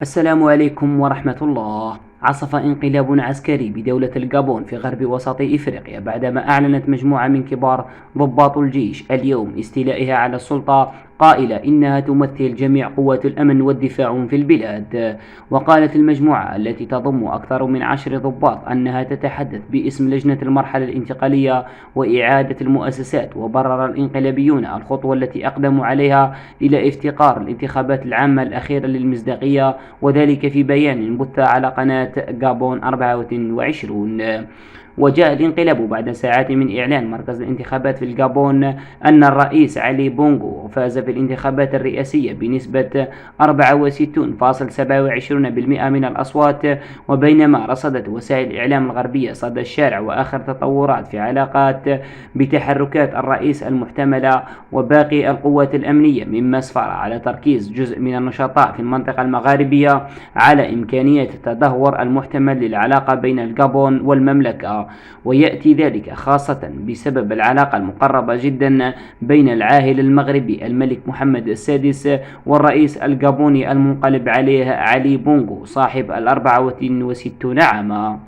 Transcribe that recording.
السلام عليكم ورحمة الله. عصف انقلاب عسكري بدولة الغابون في غرب وسط إفريقيا بعدما أعلنت مجموعة من كبار ضباط الجيش اليوم استيلائها على السلطة، قائلة إنها تمثل جميع قوات الأمن والدفاع في البلاد. وقالت المجموعة التي تضم أكثر من 10 ضباط أنها تتحدث باسم لجنة المرحلة الانتقالية وإعادة المؤسسات. وبرر الانقلابيون الخطوة التي أقدموا عليها إلى افتقار الانتخابات العامة الأخيرة للمصداقية، وذلك في بيان بث على قناة غابون 24. وجاء الانقلاب بعد ساعات من إعلان مركز الانتخابات في الغابون أن الرئيس علي بونغو فاز في الانتخابات الرئاسية بنسبة 64.27% من الأصوات. وبينما رصدت وسائل الإعلام الغربية صدى الشارع وآخر تطورات في علاقات بتحركات الرئيس المحتملة وباقي القوات الأمنية، مما اسفر على تركيز جزء من النشطاء في المنطقة المغاربية على إمكانية التدهور المحتمل للعلاقة بين الغابون والمملكة. ويأتي ذلك خاصة بسبب العلاقة المقربة جدا بين العاهل المغربي الملك محمد السادس والرئيس الغابوني المنقلب عليه علي بونغو صاحب 64 عاما.